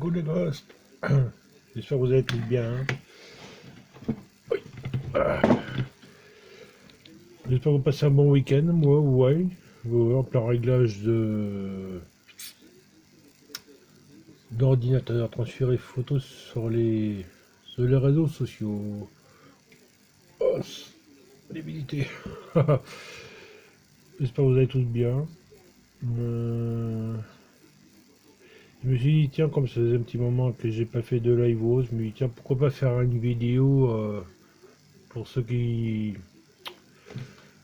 Coucou les gosses. J'espère que vous allez tous bien. Hein. Oui. Ah. J'espère que vous passez un bon week-end. Moi, ouais. En plein réglage d'ordinateur, transférer photos sur les réseaux sociaux. Oh, débilité. J'espère que vous allez tous bien. Je me suis dit, tiens, comme ça faisait un petit moment que j'ai pas fait de live, je me suis dit, tiens, pourquoi pas faire une vidéo pour ceux qui,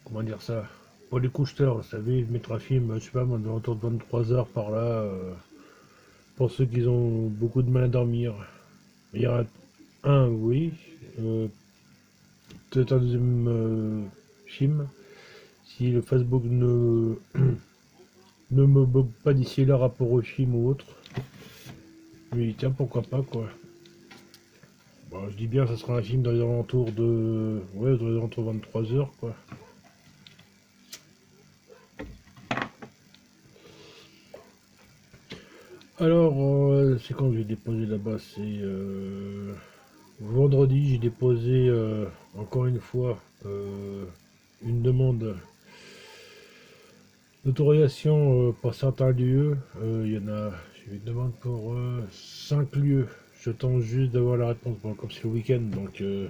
comment dire ça, pour les couches-tard, vous savez, mettre un film, je sais pas, moi, autour de 23 heures par là, pour ceux qui ont beaucoup de mal à dormir. Il y en a un, oui, peut-être un deuxième film, si le Facebook ne me bug pas d'ici là rapport au film ou autre. Mais tiens, pourquoi pas, quoi. Bon, je dis bien, ça sera un film dans les alentours de, ouais, dans les alentours de 23 heures, quoi. Alors, c'est quand j'ai déposé là-bas, c'est vendredi, j'ai déposé encore une fois une demande d'autorisation pour certains lieux. Il y en a, j'ai une demande pour 5 lieux. J'attends juste d'avoir la réponse. Bon, comme c'est le week-end, donc je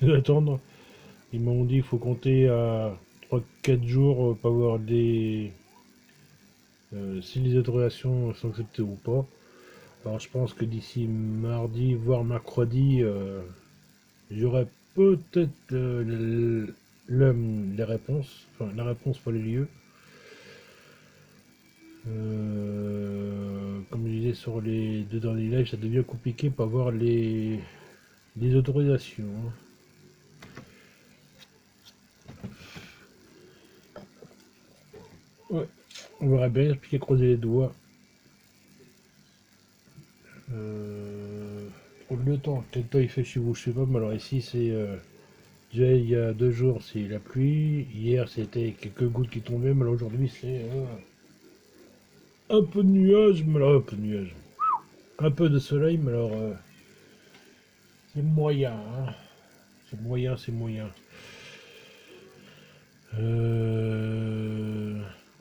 vais d'attendre. Ils m'ont dit qu'il faut compter à 3-4 jours pour avoir si les autorisations sont acceptées ou pas. Alors je pense que d'ici mardi, voire mercredi, j'aurai peut-être les réponses, enfin la réponse pour les lieux. Comme je disais sur les deux derniers lives, ça devient compliqué pour avoir les autorisations. Hein. Ouais, on verra bien, expliquer, croiser les doigts. Pour le temps, quel temps il fait chez vous, je sais pas, mais alors ici c'est déjà il y a 2 jours c'est la pluie, hier c'était quelques gouttes qui tombaient, mais alors aujourd'hui c'est un peu de nuages, mais alors un peu de nuages. Un peu de soleil, mais alors c'est moyen, hein. C'est moyen, c'est moyen.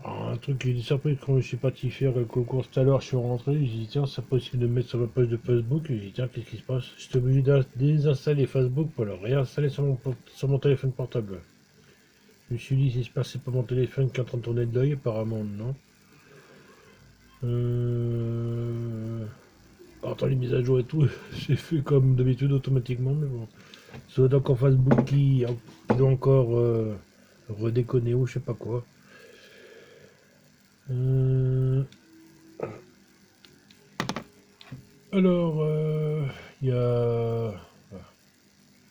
Un truc qui est surpris quand je suis parti faire le concours tout à l'heure, je suis rentré, j'ai dit tiens, c'est possible de mettre sur ma page de Facebook, j'ai dit tiens, qu'est-ce qui se passe? J'étais obligé de désinstaller Facebook pour le réinstaller sur mon téléphone portable. Je me suis dit, si c'est pas mon téléphone qui est en train de tourner de l'œil, apparemment non. Attends, les mises à jour et tout, j'ai fait comme d'habitude automatiquement, mais bon. C'est encore Facebook qui doit encore redéconner ou je sais pas quoi. Alors, il y a...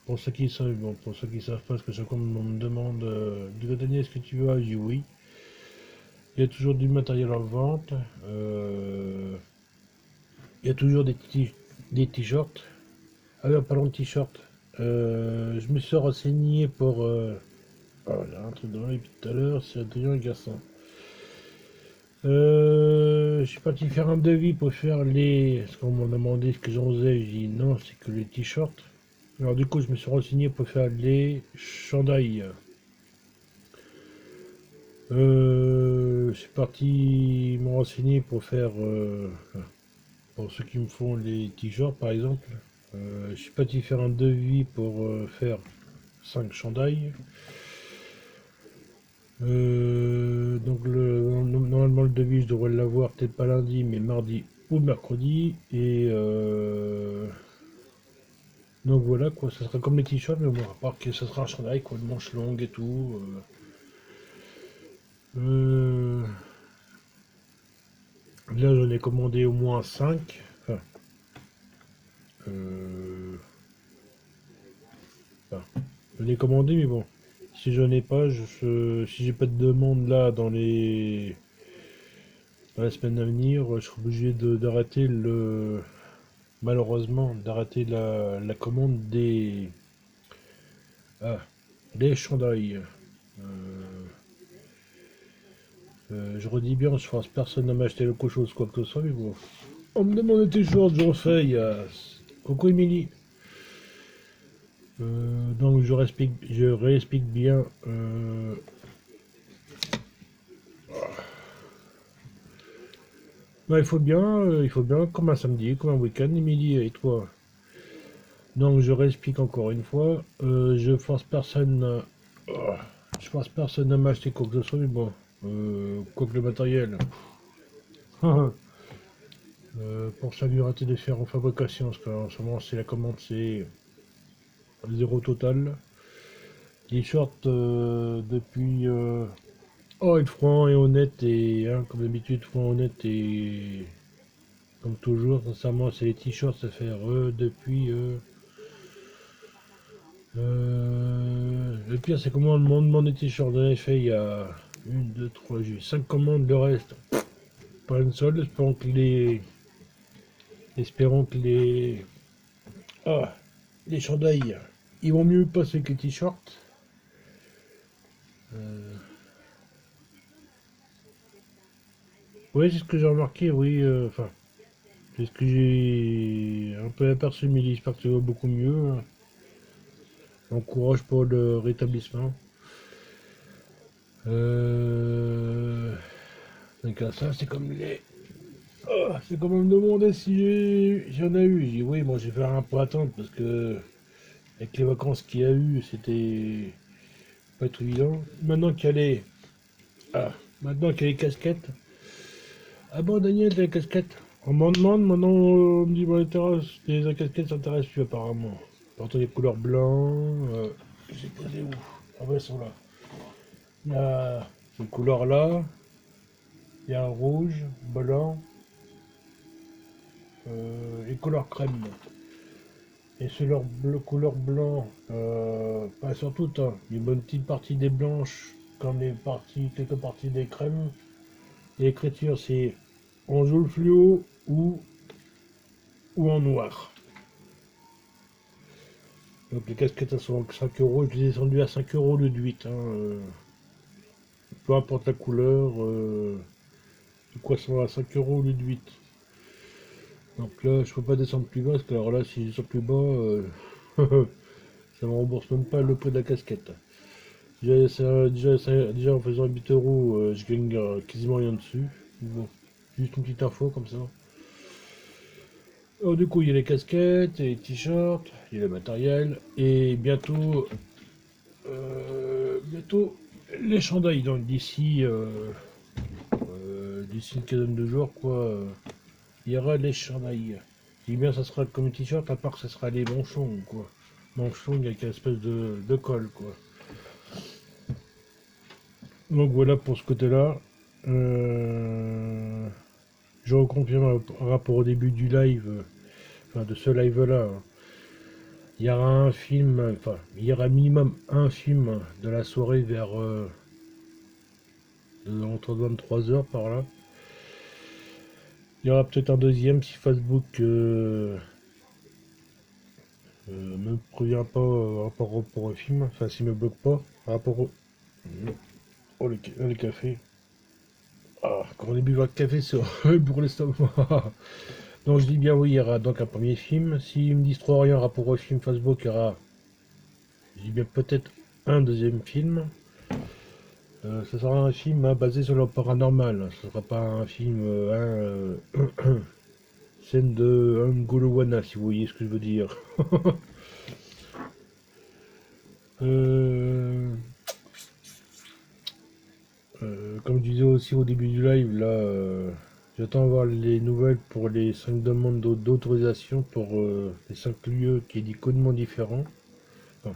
Pour ceux qui savent, bon, pour ceux qui savent pas, parce que chaque fois on me demande du Daniel, est-ce que tu veux? Je dis oui. Il y a toujours du matériel en vente. Il y a toujours des t-shirts. Ah oui, en parlant de t-shirts, je me suis renseigné pour... oh, j'ai un truc dans l'œil tout à l'heure, c'est Adrien Gasson. Je suis parti faire un devis pour faire les... Parce qu'on m'a demandé ce que j'en faisais, j'ai dit non, c'est que les t-shirts. Alors du coup, je me suis renseigné pour faire les chandails. Je suis parti me renseigner pour faire... pour ceux qui me font les t-shirts par exemple. Je suis parti faire un devis pour faire 5 chandails. Donc normalement le devis je devrais l'avoir peut-être pas lundi mais mardi ou mercredi et donc voilà quoi, ça sera comme les t-shirts mais bon à part que ça sera un chandail quoi, de manches longues et tout. Là j'en ai commandé au moins 5. Enfin, j'en ai commandé mais bon si je n'en ai pas, si j'ai pas de demande là dans la semaine à venir, je serai obligé d'arrêter malheureusement d'arrêter la commande des chandails. Je redis bien, je pense personne n'a m'acheté quelque chose quoi que ce soit, mais bon. On me demande tes shorts, j'en fais, il y a... Coucou Émilie. Donc je réexplique bien. Bah, il faut bien, comme un samedi, comme un week-end, Émilie, et toi. Donc je réexplique encore une fois. Je force personne à m'acheter quoi que ce soit, mais bon, quoi que le matériel. Pour ça, lui rater de faire en fabrication, parce qu'en ce moment, c'est la commande, c'est zéro total. Les shorts depuis oh, être franc et honnête et hein, comme d'habitude franc honnête et comme toujours sincèrement c'est les t-shirts ça fait depuis le pire c'est comment on demande des t-shirts j'en ai fait il y a une, deux, trois, j'ai eu 5 commandes, le reste pas une seule, espérons que ah, les chandails ils vont mieux passer que les t-shirts. euh, oui c'est ce que j'ai remarqué, oui, enfin c'est ce que j'ai un peu aperçu, mais j'espère que ça va beaucoup mieux. Bon courage pour le rétablissement. Donc ça, c'est comme les... Oh, c'est comme me demander si j'en ai eu. J'ai dit oui, moi j'ai fait un peu attendre parce que avec les vacances qu'il y a eu, c'était pas trop évident. Maintenant qu'il y a les... Ah, maintenant qu'il y a les casquettes. Ah bon Daniel, t'as les casquettes? On m'en demande, maintenant on me dit bon les terrasses, les casquettes s'intéressent plus apparemment. Pourtant les couleurs blancs, j'ai posé où? Ah ouais, elles sont là. Il y a ces couleurs-là, il y a un rouge, blanc et couleur crème. Et sur leur couleur blanc, pas sur toutes, hein, une bonne petite partie des blanches, comme quelques parties des crèmes. Et l'écriture c'est en jaune fluo ou en noir. Donc les casquettes elles sont à 5 euros, je les ai descendues à 5 euros au lieu de 8. Hein, peu importe la couleur, de quoi ça va à 5 euros au lieu de 8. Donc là, je peux pas descendre plus bas, parce que alors là, si je descends plus bas, ça me rembourse même pas le prix de la casquette. Déjà en faisant 8 euros, je gagne quasiment rien dessus. Bon, juste une petite info comme ça. Alors du coup, il y a les casquettes, et les t-shirts, il y a le matériel, et bientôt les chandails. Donc d'ici une quinzaine de jours, quoi, il y aura les chandails. Je dis bien, ça sera comme un t-shirt, à part que ça sera les manchons, quoi. Manchons avec une espèce de colle, quoi. Donc voilà pour ce côté-là. Je reconfirme par rapport au début du live, enfin de ce live-là. Hein. Il y aura un film, enfin, il y aura minimum un film de la soirée vers entre 23 h par là. Il y aura peut-être un deuxième si Facebook me prévient pas rapport au film, enfin s'il me bloque pas, rapport au... Oh le café. Ah, quand on est bu votre café, c'est horrible pour l'estomac. Donc je dis bien oui, il y aura donc un premier film. S'ils me disent trop rien rapport au film Facebook, il y aura, je dis bien peut-être un deuxième film. Ce sera un film hein, basé sur le paranormal. Ce sera pas un film scène de Ngolowana, si vous voyez ce que je veux dire. euh, Comme je disais aussi au début du live, là, j'attends voir les nouvelles pour les 5 demandes d'autorisation pour les 5 lieux qui est d'icônement différents. Enfin,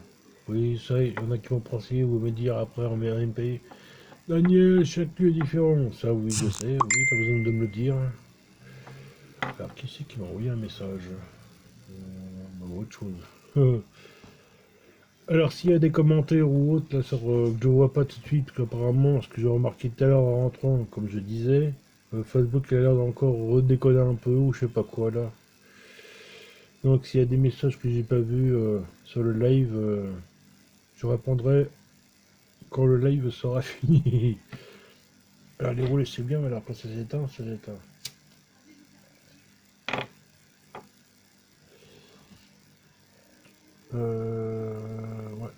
oui, ça, il y en a qui vont penser ou me dire après en MP. Daniel, chaque lieu est différent. Ça, oui, je sais, oui, pas besoin de me le dire. Alors, qui c'est qui m'a envoyé un message autre chose. Alors, s'il y a des commentaires ou autres, là, sur, que je vois pas tout de suite, qu'apparemment, ce que j'ai remarqué tout à l'heure en rentrant, comme je disais, Facebook a l'air d'encore redécoller un peu, ou je sais pas quoi, là. Donc, s'il y a des messages que j'ai pas vus sur le live, je répondrai quand le live sera fini. Alors, les rouler, c'est bien, mais alors, quand ça s'éteint, ça s'éteint. Ouais.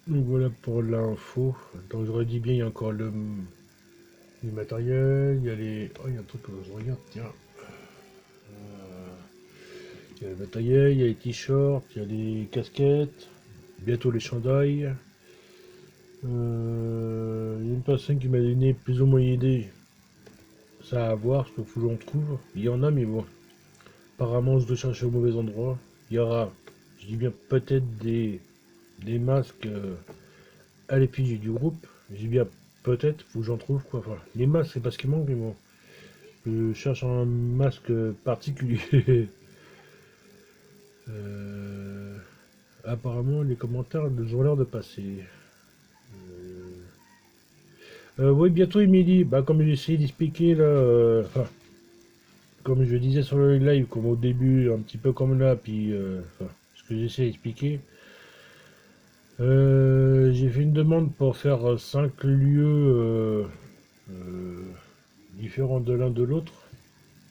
Donc voilà pour l'info. Donc j'aurais dit bien, il y a encore du matériel, il y a les... Oh, il y a un truc que je regarde, tiens. Il y a le matériel, il y a les t-shirts, il y a les casquettes, bientôt les chandails. Il y a une personne qui m'a donné plus ou moins une idée. Ça à voir, parce qu'il faut que j'en trouve. Il y en a, mais bon. Apparemment, je dois chercher au mauvais endroit. Il y aura, je dis bien peut-être des masques à l'effigie du groupe. Je dis bien peut-être, faut que j'en trouve quoi. Enfin, les masques, c'est parce qu'il manque, mais bon. Je cherche un masque particulier. Euh, apparemment, les commentaires ont l'air de passer. Oui, bientôt Emily. Bah, comme j'ai essayé d'expliquer là, enfin, comme je disais sur le live, comme au début, un petit peu comme là, puis enfin, ce que j'essaie d'expliquer. J'ai fait une demande pour faire 5 lieux euh, différents de l'un de l'autre.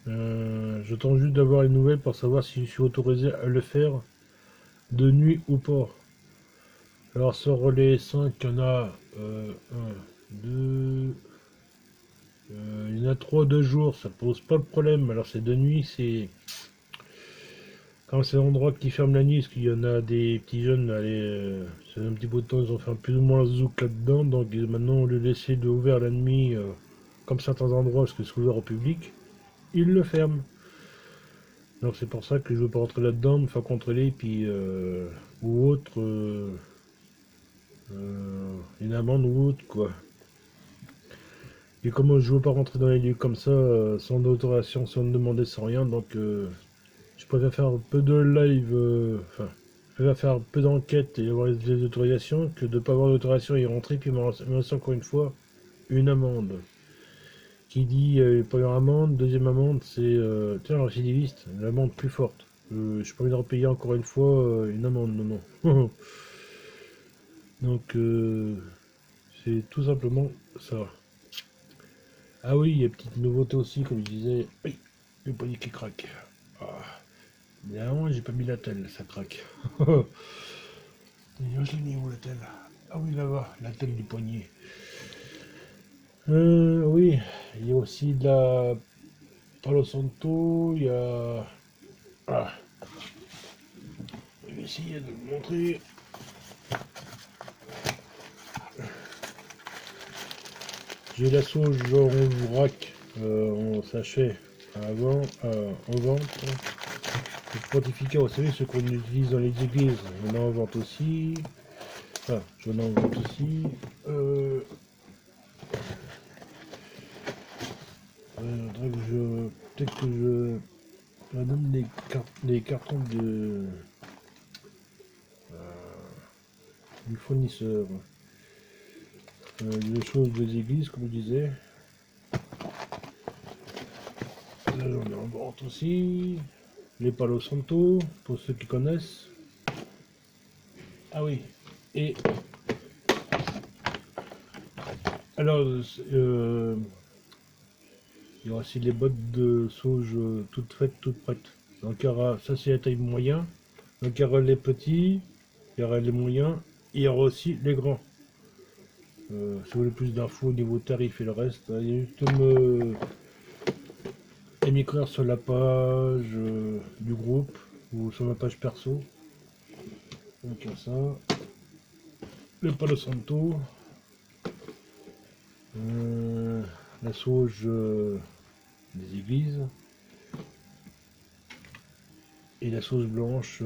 J'attends juste d'avoir les nouvelles pour savoir si je suis autorisé à le faire de nuit ou pas. Alors sur les 5, il y en a 1, 2, il y en a 3 de jour, ça pose pas de problème. Alors c'est de nuit, c'est quand c'est l'endroit qui ferme la nuit, parce qu'il y en a des petits jeunes, allez, c'est un petit bout de temps, ils ont fait un plus ou moins zouk là-dedans, donc maintenant on le laisser de ouvert la nuit, comme certains endroits, parce que c'est ouvert au public, ils le ferment. Donc c'est pour ça que je veux pas rentrer là-dedans, me faire contrôler, puis ou autre, une amende ou autre, quoi. Et comme je veux pas rentrer dans les lieux comme ça, sans autorisation, sans demander, sans rien, donc je préfère faire un peu de live, enfin, je préfère faire un peu d'enquête et avoir les autorisations que de ne pas avoir d'autorisation et rentrer, puis me reste encore une fois une amende. Qui dit première amende, deuxième amende, c'est tiens, le récidiviste, l'amende plus forte. Je suis pas envie de repayer encore une fois une amende, non, non. Donc c'est tout simplement ça. Ah oui, il y a une petite nouveauté aussi, comme je disais. Oui, le poignet qui craque. Ah. Évidemment, j'ai pas mis la telle, ça craque. D'ailleurs, je l'ai mis où la telle? Ah oui, là-bas, la telle du poignet. Oui, il y a aussi de la Palo Santo, il y a... Ah, je vais essayer de vous montrer. J'ai la sauge en vrac, en sachet, avant, en vente. Le fortificat, vous savez, ce qu'on utilise dans les églises, on en vente aussi. Ah, j'en en vente aussi. Peut-être que je donne les cartons du fournisseur. Les choses des églises, comme je disais. Là, j'en ai en vente aussi. Les Palo Santo, pour ceux qui connaissent. Ah oui. Et alors, il y aura aussi les bottes de sauge toutes faites, toutes prêtes. Donc il y aura, ça c'est la taille moyen. Donc il y aura les petits, il y aura les moyens, et il y aura aussi les grands. Si vous voulez plus d'infos au niveau tarif et le reste, allez juste m'écrire sur la page du groupe ou sur ma page perso. Donc il y a ça. Le Palo Santo. La sauge des églises. Et la sauce blanche,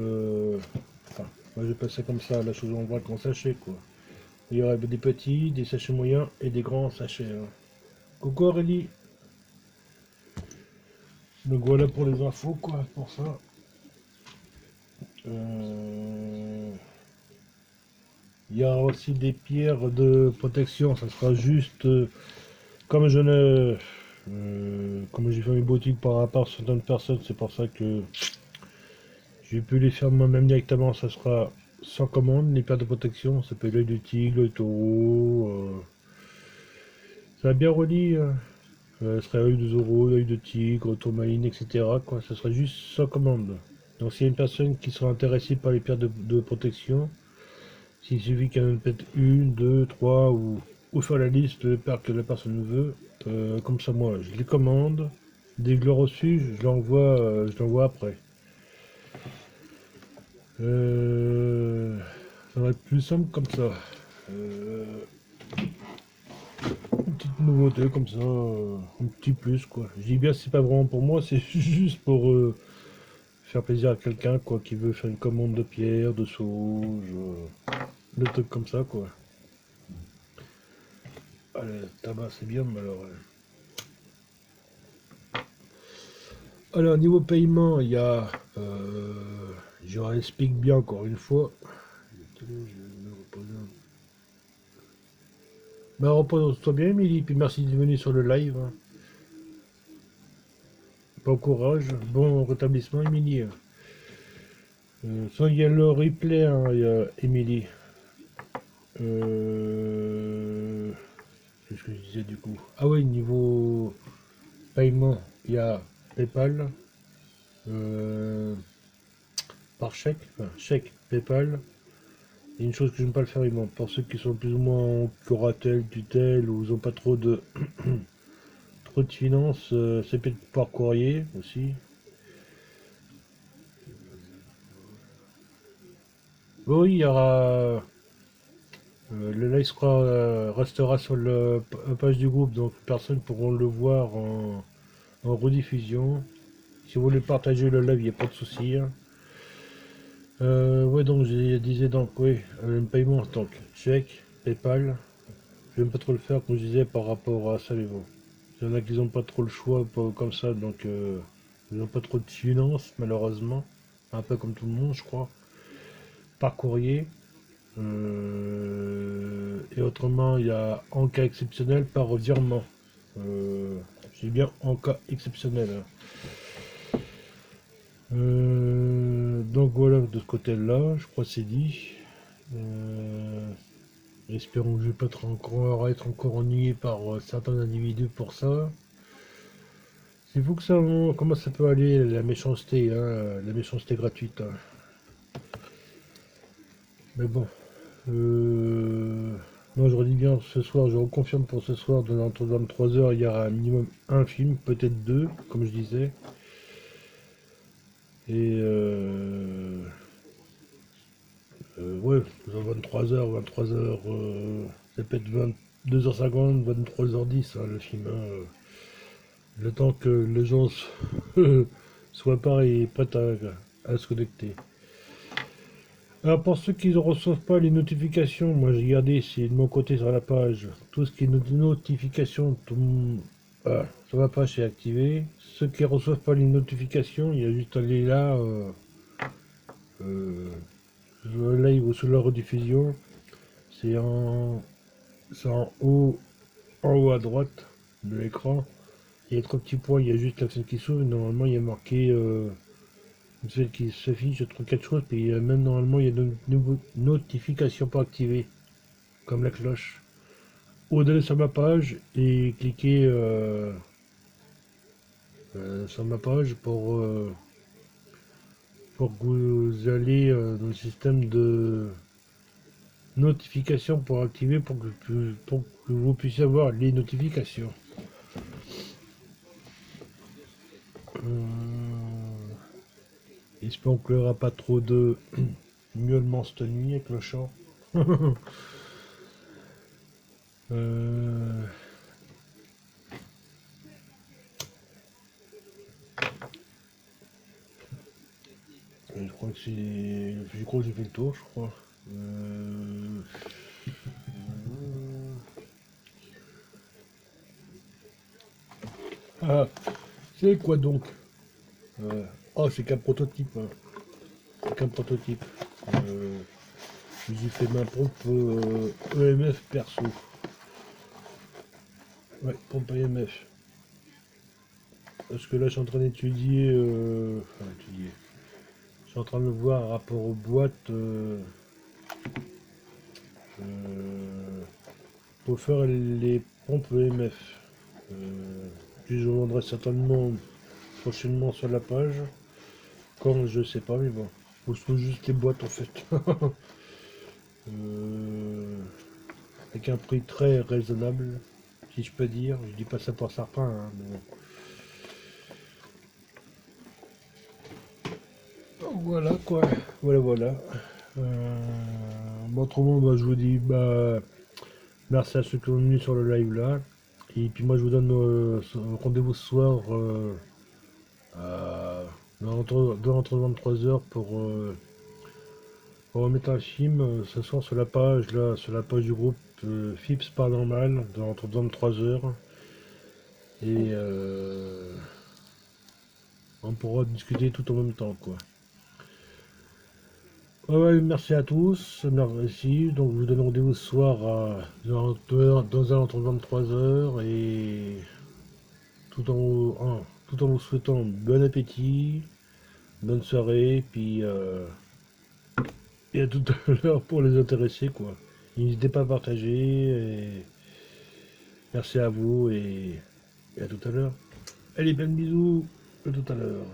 enfin, moi je passe ça comme ça, la chose en vrac en sachet quoi. Il y aurait des petits, des sachets moyens et des grands sachets. Hein. Coucou Aurélie. Donc voilà pour les infos quoi, pour ça. Il y a aussi des pierres de protection, ça sera juste comme je ne... comme j'ai fait mes boutiques par rapport à certaines personnes, c'est pour ça que j'ai pu les faire moi-même directement, ça sera sans commande, les pierres de protection, ça peut être l'œil de tigre, le taureau, ça a bien relié, ce serait œil de Zoro, œil de tigre, tourmaline, etc. quoi, ça serait juste sans commande. Donc s'il y a une personne qui sera intéressée par les pierres de protection, s'il suffit qu'elle en pète une, deux, trois, ou faire la liste de paires que la personne veut, comme ça moi je les commande, dès que je l'ai reçu, je l'envoie après. Ça va être plus simple comme ça. Une petite nouveauté comme ça, un petit plus quoi. Je dis bien c'est pas vraiment pour moi, c'est juste pour faire plaisir à quelqu'un quoi qui veut faire une commande de pierre, de sauge, des trucs comme ça quoi. Allez, tabac c'est bien mais alors niveau paiement il y a je explique bien encore une fois. Bah repose-toi bien Émilie, puis merci d'être venu sur le live. Bon courage, bon rétablissement Émilie. Ça il y a le replay hein, Émilie. Qu'est-ce que je disais du coup? Ah oui, niveau paiement, il y a PayPal, par chèque, enfin, chèque, PayPal. Et une chose que je n'aime pas le faire, pour ceux qui sont plus ou moins en curatelle, tutelle, ou ils n'ont pas trop de trop de finances, c'est peut-être par courrier aussi. Oui, il y aura. Le live restera sur la page du groupe, donc les personnes pourront le voir en rediffusion. Si vous voulez partager le live, il n'y a pas de souci. Hein. Ouais, donc je disais donc, oui, le paiement, donc chèque, PayPal. Je n'aime pas trop le faire, comme je disais, par rapport à ça, mais bon. Il y en a qui n'ont pas trop le choix comme ça, donc ils n'ont pas trop de finances, malheureusement. Un peu comme tout le monde, je crois. Par courrier. Et autrement, il y a en cas exceptionnel par virement. C'est bien en cas exceptionnel. Hein. Donc voilà, de ce côté-là, je crois que c'est dit. Espérons que je ne vais pas être encore ennuyé par certains individus pour ça. C'est fou que ça, comment ça peut aller, la méchanceté, hein, la méchanceté gratuite. Hein. Mais bon. Non, je redis bien ce soir, je reconfirme pour ce soir, dans entre 23 heures, il y aura un minimum un film, peut-être deux, comme je disais. Et ouais, 23 heures, 23 heures, ça peut être 22h50, 23h10, hein, le film. Hein, le temps que les gens soient pareils et prêts à se connecter. Alors pour ceux qui ne reçoivent pas les notifications, moi j'ai regardé, c'est de mon côté sur la page, tout ce qui est notifications, voilà, sur ma page c'est activé. Ceux qui ne reçoivent pas les notifications, il y a juste à aller là, euh, sur le live ou sur la rediffusion, c'est en haut à droite de l'écran. Il y a trois petits points, il y a juste la fenêtre qui s'ouvre, normalement il y a marqué une fenêtre qui s'affiche, je trouve quelque chose, puis même normalement il y a une notification pas activée, comme la cloche. Ou d'aller sur ma page et cliquer sur ma page pour que vous allez dans le système de notification pour activer pour que vous puissiez avoir les notifications. J'espère qu'il n'y aura pas trop de miaulements cette nuit avec le chant. Je crois que c'est. Je crois que j'ai fait le tour, je crois. Ah, c'est quoi donc oh, c'est qu'un prototype. Hein. C'est qu'un prototype. J'ai fait ma pompe EMF perso. Ouais, pompe EMF. Parce que là, je suis en train d'étudier. Enfin, étudier. Je suis en train de voir par rapport aux boîtes. Pour faire les pompes EMF. Puis je vendrai certainement prochainement sur la page. Quand je sais pas, mais bon. Ou je trouve juste les boîtes en fait. Avec un prix très raisonnable, si je peux dire. Je dis pas ça pour certains, hein, mais bon. Voilà quoi. Voilà, voilà. Autrement, bah, je vous dis merci à ceux qui sont venus sur le live là. Et puis moi je vous donne rendez-vous ce soir entre 23h pour remettre un film ce soir sur la page là, sur la page du groupe Fips Paranormal entre 23h et on pourra discuter tout en même temps quoi. Ouais, ouais, merci à tous, merci. Donc je vous donne rendez-vous ce soir dans un entre 23h et tout en vous souhaitant bon appétit, bonne soirée, puis et à tout à l'heure pour les intéressés quoi. N'hésitez pas à partager et merci à vous et à tout à l'heure. Allez, plein de bisous, à tout à l'heure.